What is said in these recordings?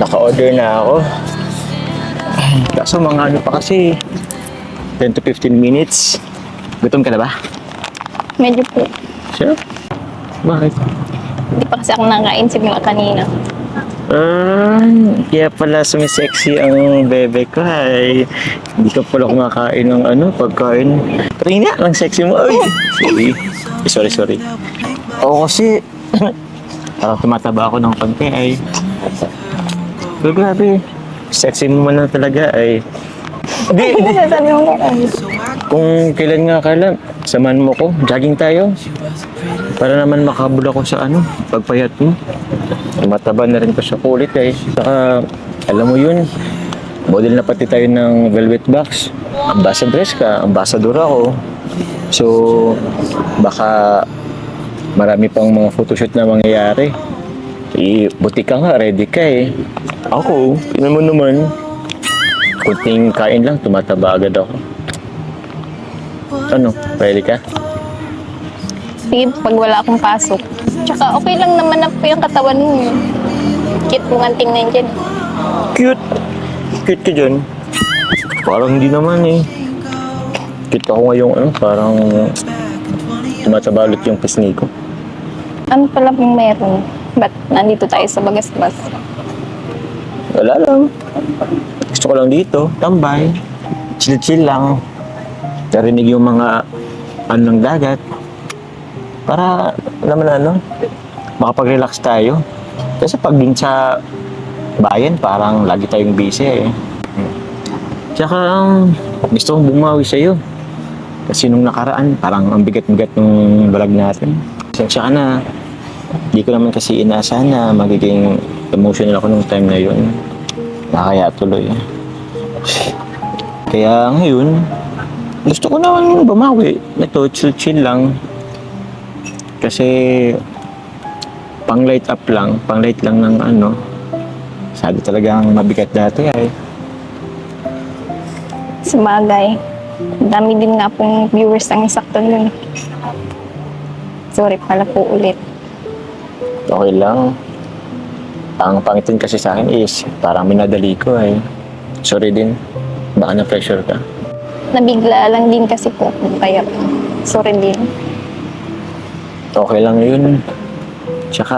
Naka-order na ako. Kaso mga ano pa kasi, 10 to 15 minutes. Gutom ka na ba? Medyo po. Sure? Bakit? Hindi pa kasi ako nakain simula kanina. Kaya pala sumisexy ang bebe ko, ay. Hindi ka pala kumakain ng pagkain. Tingin nga, ang sexy mo. Ay! Sorry. Oo kasi, parang tumataba ako ng konti, ay. Pero grabe, sexy mo man na talaga, ay. Hindi. Sasabi mo ko. Kung kailan nga kailan, samahan mo ko, jogging tayo. Para naman makabul ako sa pagpayat mo. Mataba na rin ko sa kulit eh. Saka, alam mo yun, model na pati tayo ng velvet box. Ambassadress ka, ambassador ako. So, baka marami pang mga photoshoot na mangyayari. Buti ka nga, ready ka eh. Ako, tingnan mo naman, kunting kain lang, tumataba agad ako. Ano, ready ka? Sige, pag wala akong pasok. Tsaka okay lang naman na po yung katawan mo. Cute mo nga tingnan dyan. Cute? Cute ka dyan? Parang hindi naman eh. Cute ako ngayong parang tumatabalot yung pisngi ko. Ano pala pong meron? Ba't nandito tayo sa Bagasbas? Wala lang. Gusto ko lang dito, tambay. Chill-chill lang. Narinig yung mga ng dagat. Para naman makapag-relax tayo. Kasi pag dun sa bayan, parang lagi tayong busy eh. Tsaka gusto kong bumawi sa'yo. Kasi nung nakaraan, parang ang bigat-bigat ng vlog natin. Pasensya ka na. Hindi ko naman kasi inaasahan na magiging emotional ako nung time na yun. Nakakaya tuloy. Kaya ngayon, gusto ko naman bumawi. Ito, chill-chill lang. Kasi pang light lang ng sabi talagang mabigat dati ay. Sabagay. Dami din nga pong viewers ang isakto nun. Sorry pala po ulit. Okay lang. Ang pangitin kasi sa akin is parang minadali ko ay. Sorry din. Baka na-pressure ka. Nabigla lang din kasi po. Kaya sorry din. Okay lang yun. Tsaka,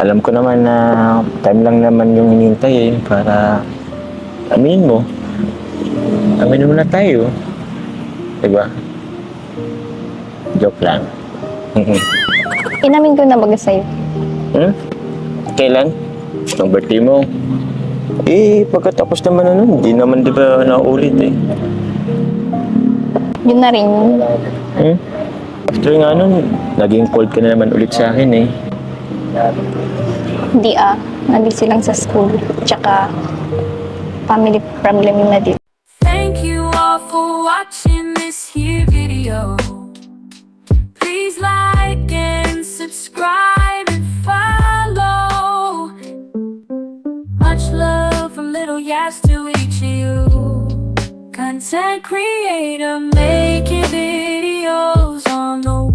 alam ko naman na time lang naman yung hinintay eh, para aminin mo. Aminin mo na tayo. Diba? Joke lang. Inamin ko na baga sa'yo. Kailan? Nung birthday mo? Pagkatapos naman hindi naman diba naulit eh. Yun na rin. After nga naging cold ka na naman ulit sa akin eh. Hindi nabisi lang sa school. Tsaka family problem na din. Thank you all for watching this here video. Please like and subscribe and follow. Much love from Little Yas to each of you. Content creator making videos on the